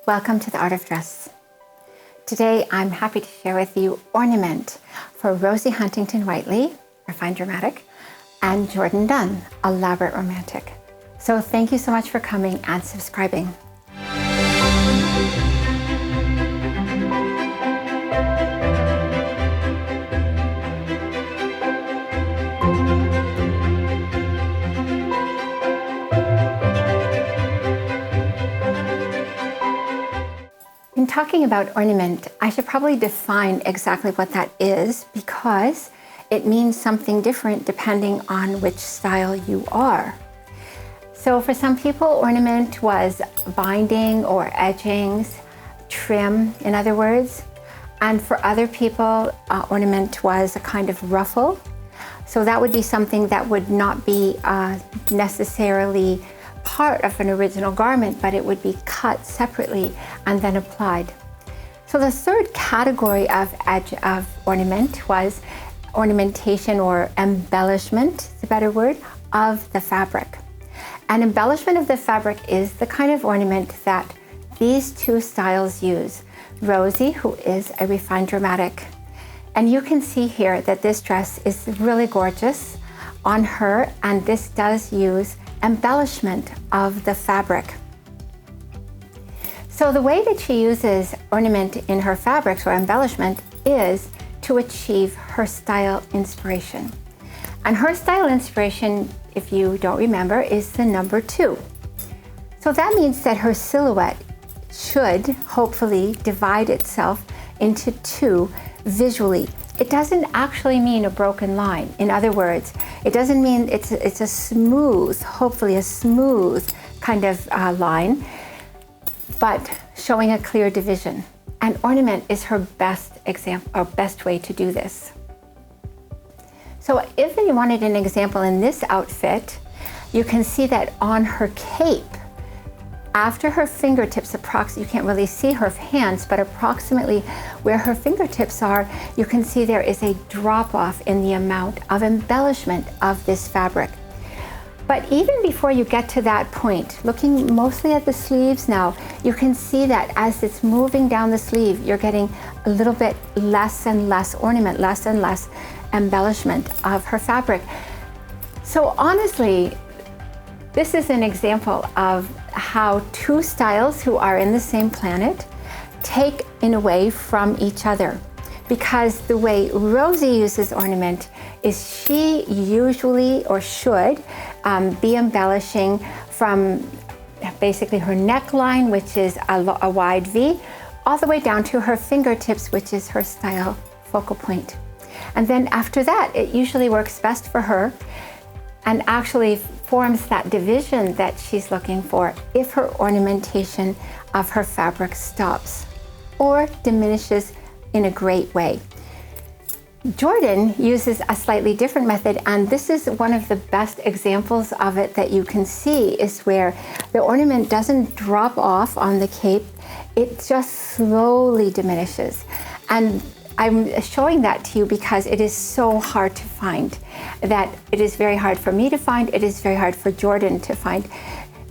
Welcome to the Art of Dress. Today I'm happy to share with you Ornament for Rosie Huntington-Whiteley, Refined Dramatic, and Jourdan Dunn, Elaborate Romantic. So thank you so much for coming and subscribing. In talking about ornament, I should probably define exactly what that is because it means something different depending on which style you are. So for some people, ornament was binding or edgings, trim, in other words. And for other people, ornament was a kind of ruffle. So that would be something that would not be necessarily part of an original garment, but it would be cut separately and then applied. So the third category of ornament was ornamentation, or embellishment is a better word, of the fabric. And embellishment of the fabric is the kind of ornament that these two styles use. Rosie, who is a refined dramatic. And you can see here that this dress is really gorgeous on her, and this does use embellishment of the fabric. So the way that she uses ornament in her fabrics, or embellishment, is to achieve her style inspiration. And her style inspiration, if you don't remember, is the number 2. So that means that her silhouette should hopefully divide itself into 2 visually. It doesn't actually mean a broken line. In other words, it doesn't mean it's a smooth, hopefully a smooth kind of line, but showing a clear division. And ornament is her best example, or best way to do this. So if you wanted an example in this outfit, you can see that on her cape, after her fingertips, you can't really see her hands, but approximately where her fingertips are, you can see there is a drop-off in the amount of embellishment of this fabric. But even before you get to that point, looking mostly at the sleeves now, you can see that as it's moving down the sleeve, you're getting a little bit less and less ornament, less and less embellishment of her fabric. So honestly, this is an example of how 2 styles who are in the same planet take in a way from each other. Because the way Rosie uses ornament is she usually, or should, be embellishing from basically her neckline, which is a wide V, all the way down to her fingertips, which is her style focal point. And then after that, it usually works best for her and actually forms that division that she's looking for if her ornamentation of her fabric stops or diminishes in a great way. Jourdan uses a slightly different method, and this is one of the best examples of it that you can see, is where the ornament doesn't drop off on the cape, it just slowly diminishes. And I'm showing that to you because it is so hard to find, that it is very hard for me to find, it is very hard for Jourdan to find.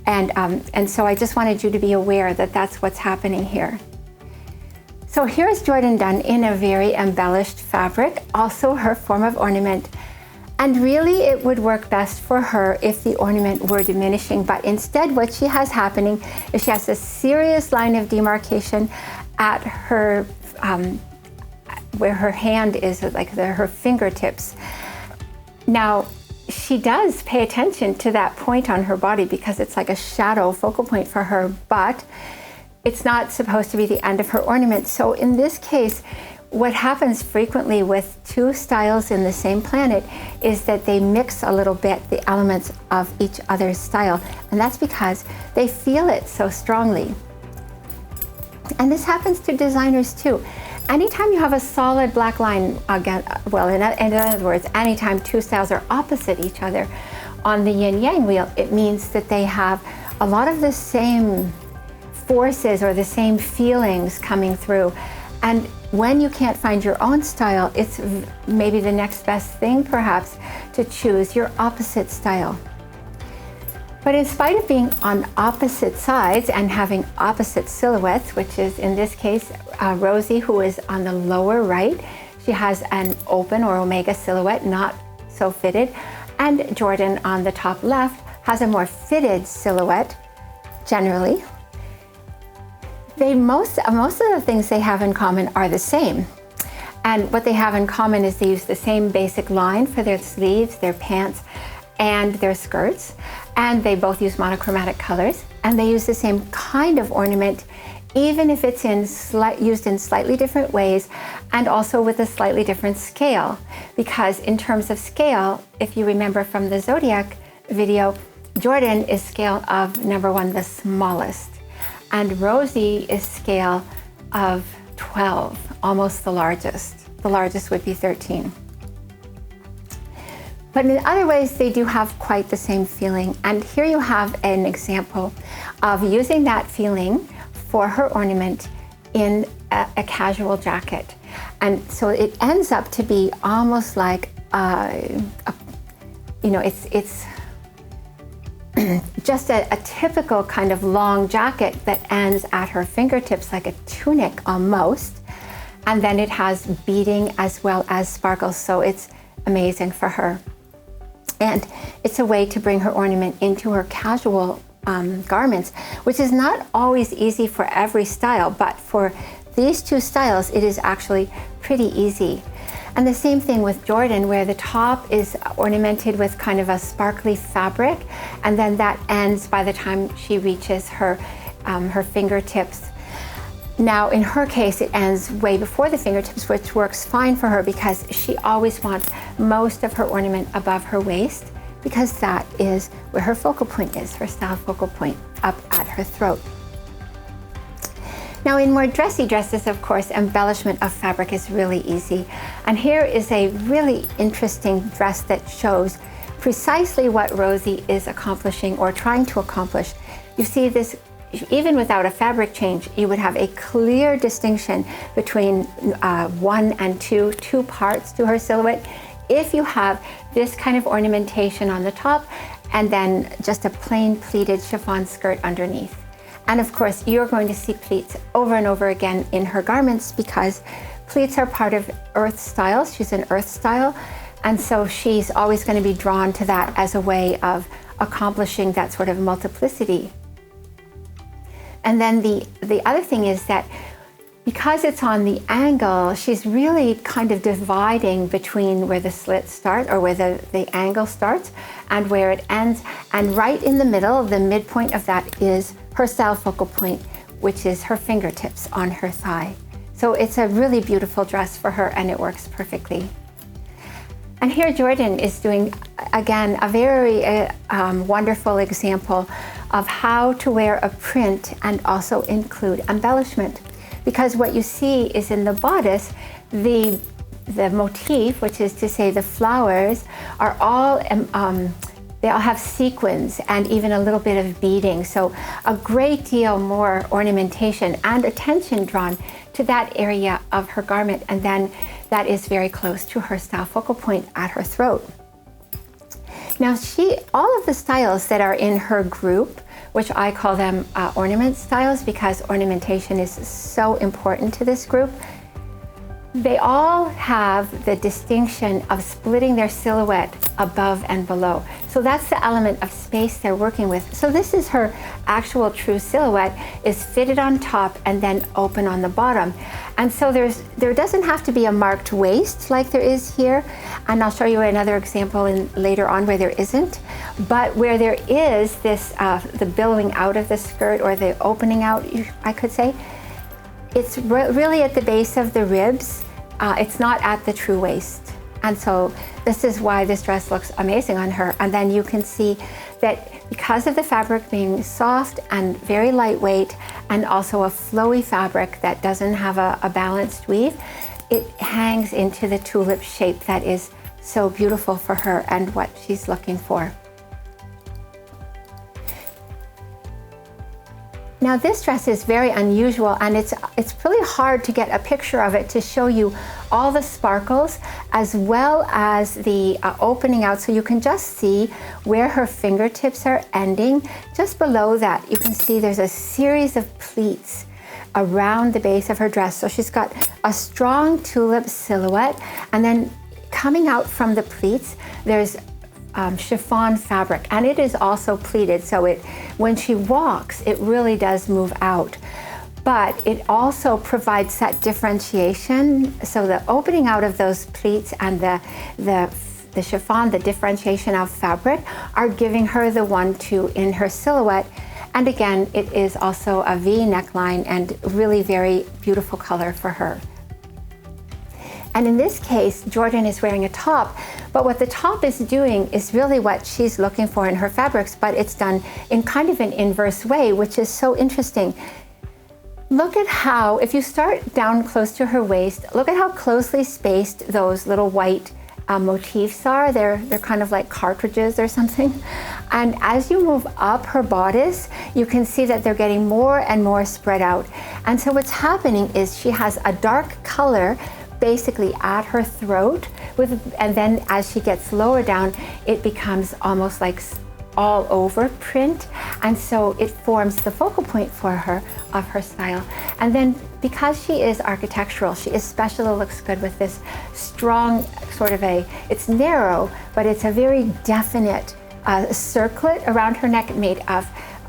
And so I just wanted you to be aware that that's what's happening here. So here's Jourdan Dunn in a very embellished fabric, also her form of ornament. And really it would work best for her if the ornament were diminishing, but instead what she has happening is she has a serious line of demarcation at her where her hand is, like her fingertips. Now, she does pay attention to that point on her body because it's like a shadow focal point for her, but it's not supposed to be the end of her ornament. So in this case, what happens frequently with 2 styles in the same planet is that they mix a little bit the elements of each other's style, and that's because they feel it so strongly. And this happens to designers too. Anytime you have a solid black line, again, well, in other words, anytime 2 styles are opposite each other on the yin-yang wheel, it means that they have a lot of the same forces or the same feelings coming through. And when you can't find your own style, it's maybe the next best thing, perhaps, to choose your opposite style. But in spite of being on opposite sides and having opposite silhouettes, which is in this case Rosie, who is on the lower right, she has an open or omega silhouette, not so fitted, and Jourdan on the top left has a more fitted silhouette, generally. Most of the things they have in common are the same. And what they have in common is they use the same basic line for their sleeves, their pants, and their skirts. And they both use monochromatic colors. And they use the same kind of ornament, even if it's used in slightly different ways and also with a slightly different scale. Because in terms of scale, if you remember from the zodiac video, Jourdan is scale of number 1, the smallest. And Rosie is scale of 12, almost the largest. The largest would be 13. But in other ways, they do have quite the same feeling. And here you have an example of using that feeling for her ornament in a casual jacket. And so it ends up to be almost like, it's just a typical kind of long jacket that ends at her fingertips like a tunic almost. And then it has beading as well as sparkles, so it's amazing for her. And it's a way to bring her ornament into her casual garments, which is not always easy for every style, but for these two styles, it is actually pretty easy. And the same thing with Jourdan, where the top is ornamented with kind of a sparkly fabric, and then that ends by the time she reaches her fingertips. Now, in her case, it ends way before the fingertips, which works fine for her because she always wants most of her ornament above her waist, because that is where her focal point is, her style focal point, up at her throat. Now, in more dressy dresses, of course, embellishment of fabric is really easy. And here is a really interesting dress that shows precisely what Rosie is accomplishing or trying to accomplish. You see this, even without a fabric change, you would have a clear distinction between 1 and 2 parts to her silhouette. If you have this kind of ornamentation on the top and then just a plain pleated chiffon skirt underneath. And of course, you're going to see pleats over and over again in her garments because pleats are part of earth styles. She's an earth style. And so she's always going to be drawn to that as a way of accomplishing that sort of multiplicity. And then the other thing is that because it's on the angle, she's really kind of dividing between where the slit starts or where the angle starts and where it ends. And right in the middle, the midpoint of that is her style focal point, which is her fingertips on her thigh. So it's a really beautiful dress for her and it works perfectly. And here Jourdan is doing, again, a very wonderful example of how to wear a print and also include embellishment. Because what you see is in the bodice, the motif, which is to say the flowers, are all, they all have sequins and even a little bit of beading. So a great deal more ornamentation and attention drawn to that area of her garment. And then that is very close to her style focal point at her throat. Now all of the styles that are in her group, which I call them ornament styles because ornamentation is so important to this group, they all have the distinction of splitting their silhouette above and below. So that's the element of space they're working with. So this is her actual true silhouette, is fitted on top and then open on the bottom. And so there doesn't have to be a marked waist like there is here. And I'll show you another example later on where there isn't. But where there is this, the billowing out of the skirt or the opening out, I could say, it's really at the base of the ribs. It's not at the true waist. And so this is why this dress looks amazing on her. And then you can see that because of the fabric being soft and very lightweight and also a flowy fabric that doesn't have a balanced weave, it hangs into the tulip shape that is so beautiful for her and what she's looking for. Now this dress is very unusual, and it's really hard to get a picture of it to show you all the sparkles as well as the opening out, so you can just see where her fingertips are ending. Just below that, you can see there's a series of pleats around the base of her dress. So she's got a strong tulip silhouette, and then coming out from the pleats, there's chiffon fabric, and it is also pleated, so when she walks, it really does move out. But it also provides that differentiation. So the opening out of those pleats and the chiffon, the differentiation of fabric, are giving her the 1-2 in her silhouette. And again, it is also a V neckline and really very beautiful color for her. And in this case, Jourdan is wearing a top, but what the top is doing is really what she's looking for in her fabrics, but it's done in kind of an inverse way, which is so interesting. Look at how, if you start down close to her waist, look at how closely spaced those little white motifs are. They're kind of like cartridges or something. And as you move up her bodice, you can see that they're getting more and more spread out. And so what's happening is she has a dark color basically at her throat, and then as she gets lower down, it becomes almost like all over print, and so it forms the focal point for her of her style. And then because she is architectural, she especially looks good with this strong sort of it's narrow, but it's a very definite circlet around her neck made of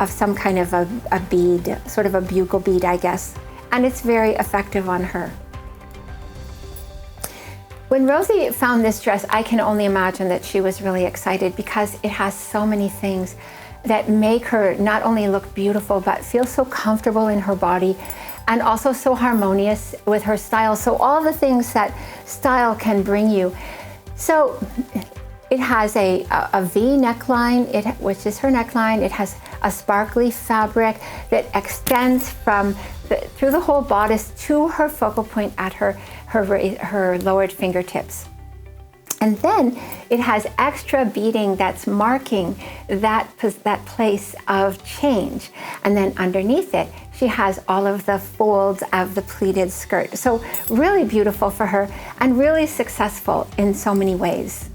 some kind of a bead, sort of a bugle bead, I guess, and it's very effective on her. When Rosie found this dress, I can only imagine that she was really excited, because it has so many things that make her not only look beautiful, but feel so comfortable in her body, and also so harmonious with her style. So all the things that style can bring you. So it has a V neckline, which is her neckline. It has a sparkly fabric that extends through the whole bodice to her focal point at her lowered fingertips. And then it has extra beading that's marking that place of change. And then underneath it, she has all of the folds of the pleated skirt. So really beautiful for her, and really successful in so many ways.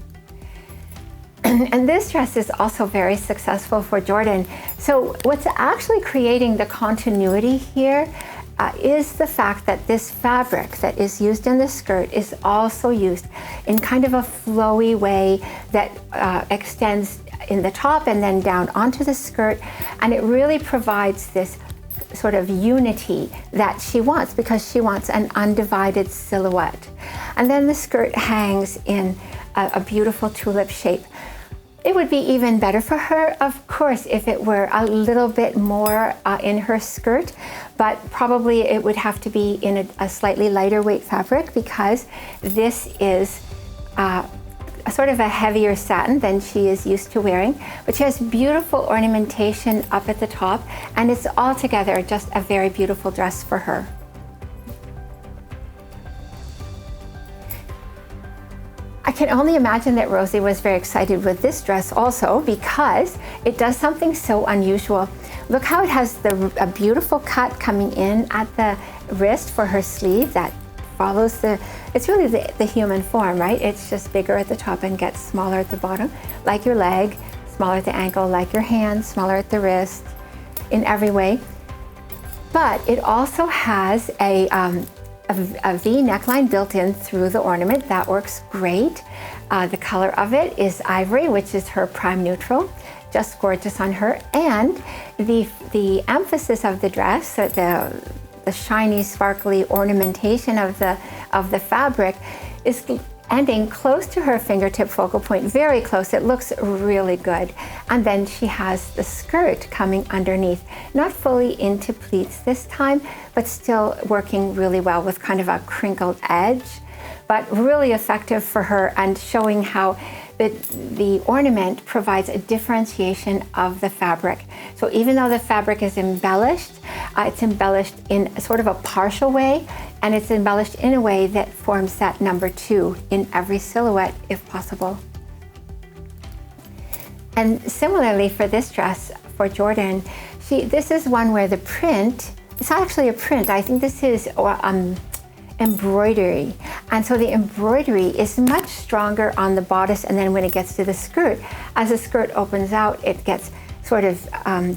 And this dress is also very successful for Jourdan. So what's actually creating the continuity here is the fact that this fabric that is used in the skirt is also used in kind of a flowy way that extends in the top and then down onto the skirt, and it really provides this sort of unity that she wants, because she wants an undivided silhouette. And then the skirt hangs in a beautiful tulip shape. It would be even better for her, of course, if it were a little bit more in her skirt, but probably it would have to be in a slightly lighter weight fabric, because this is a sort of a heavier satin than she is used to wearing. But she has beautiful ornamentation up at the top, and it's altogether just a very beautiful dress for her. I can only imagine that Rosie was very excited with this dress also, because it does something so unusual. Look how it has a beautiful cut coming in at the wrist for her sleeve that follows it's really the human form, right? It's just bigger at the top and gets smaller at the bottom, like your leg, smaller at the ankle, like your hand, smaller at the wrist, in every way. But it also has a V neckline built in through the ornament. That works great. The color of it is ivory, which is her prime neutral. Just gorgeous on her. And the emphasis of the dress, the shiny, sparkly ornamentation of the fabric, is ending close to her fingertip focal point, very close. It looks really good. And then she has the skirt coming underneath, not fully into pleats this time, but still working really well with kind of a crinkled edge, but really effective for her, and showing how the ornament provides a differentiation of the fabric. So even though the fabric is embellished, it's embellished in sort of a partial way, and it's embellished in a way that forms that number 2 in every silhouette if possible. And similarly for this dress, for Jourdan, This is one where the print, it's not actually a print, I think this is embroidery. And so the embroidery is much stronger on the bodice, and then when it gets to the skirt, as the skirt opens out, it gets sort of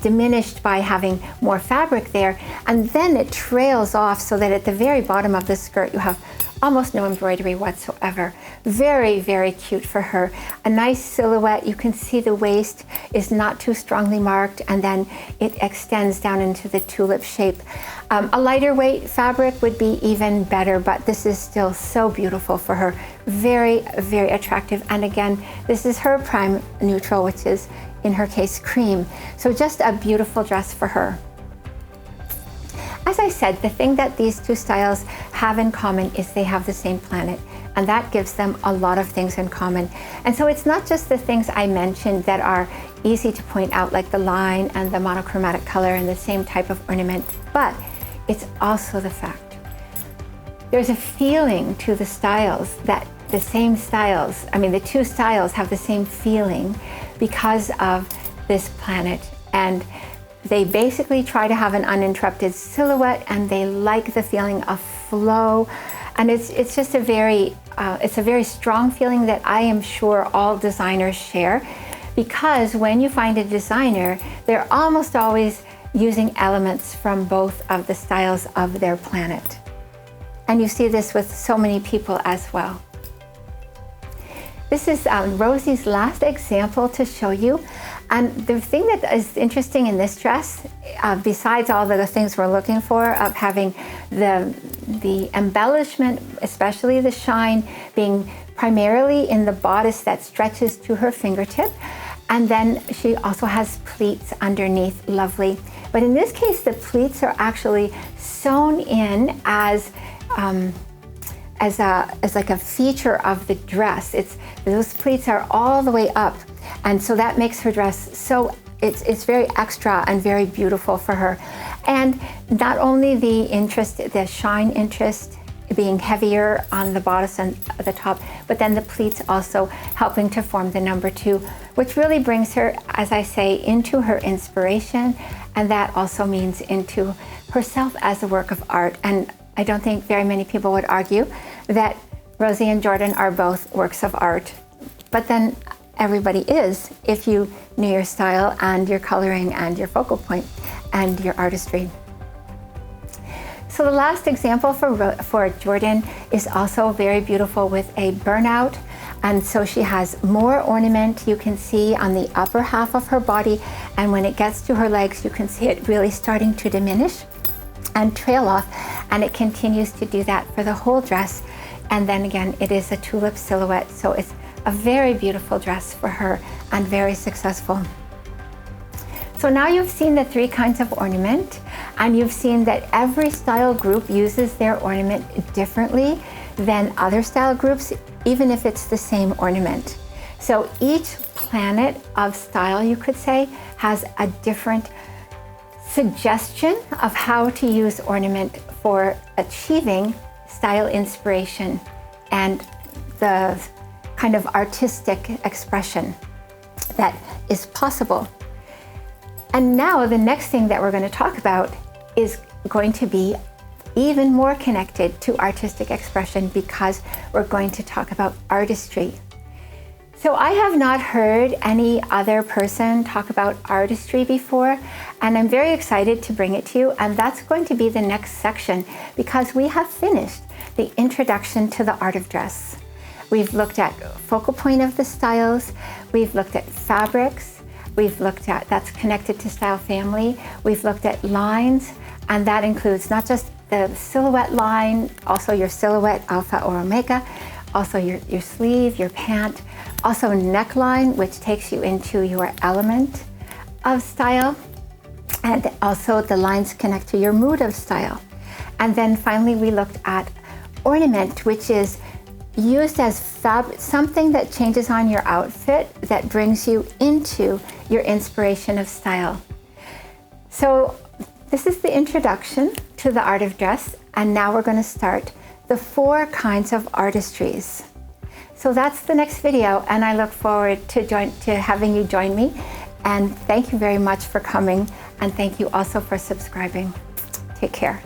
diminished by having more fabric there, and then it trails off so that at the very bottom of the skirt you have almost no embroidery whatsoever. Very, very cute for her. A nice silhouette. You can see the waist is not too strongly marked, and then it extends down into the tulip shape. A lighter weight fabric would be even better, but this is still so beautiful for her. Very, very attractive. And again, this is her prime neutral, which is in her case cream. So just a beautiful dress for her. As I said, the thing that these two styles have in common is they have the same planet, and that gives them a lot of things in common. And so it's not just the things I mentioned that are easy to point out, like the line and the monochromatic color and the same type of ornament, but it's also the fact there's a feeling to the styles that the same styles, I mean the two styles have the same feeling because of this planet. And they basically try to have an uninterrupted silhouette, and they like the feeling of flow. And it's just a very strong feeling that I am sure all designers share, because when you find a designer, they're almost always using elements from both of the styles of their planet. And you see this with so many people as well. This is Rosie's last example to show you. And the thing that is interesting in this dress, besides all the things we're looking for, of having the embellishment, especially the shine, being primarily in the bodice that stretches to her fingertip, and then she also has pleats underneath, lovely. But in this case, the pleats are actually sewn in as like a feature of the dress. Those pleats are all the way up, and so that makes her dress so it's very extra and very beautiful for her. And not only the shine interest being heavier on the bodice and the top, but then the pleats also helping to form the number 2, which really brings her, as I say, into her inspiration, and that also means into herself as a work of art. And I don't think very many people would argue that Rosie and Jourdan are both works of art, but then everybody is, if you knew your style and your coloring and your focal point and your artistry. So the last example for Jourdan is also very beautiful with a burnout. And so she has more ornament, you can see on the upper half of her body, and when it gets to her legs, you can see it really starting to diminish and trail off, and it continues to do that for the whole dress. And then again, it is a tulip silhouette, so it's a very beautiful dress for her and very successful. So now you've seen the 3 kinds of ornament, and you've seen that every style group uses their ornament differently than other style groups, even if it's the same ornament. So each planet of style, you could say, has a different suggestion of how to use ornament for achieving style inspiration and the kind of artistic expression that is possible. And now the next thing that we're going to talk about is going to be even more connected to artistic expression, because we're going to talk about artistry. So I have not heard any other person talk about artistry before, and I'm very excited to bring it to you, and that's going to be the next section, because we have finished the introduction to the art of dress. We've looked at focal point of the styles, we've looked at fabrics, we've looked at that's connected to style family, we've looked at lines, and that includes not just the silhouette line, also your silhouette, alpha or omega, also your sleeve, your pant, also neckline, which takes you into your element of style, and also the lines connect to your mood of style. And then finally we looked at ornament, which is used as something that changes on your outfit that brings you into your inspiration of style. So this is the introduction to the art of dress, and now we're going to start the 4 kinds of artistries. So that's the next video, and I look forward to having you join me, and thank you very much for coming And thank you also for subscribing. Take care.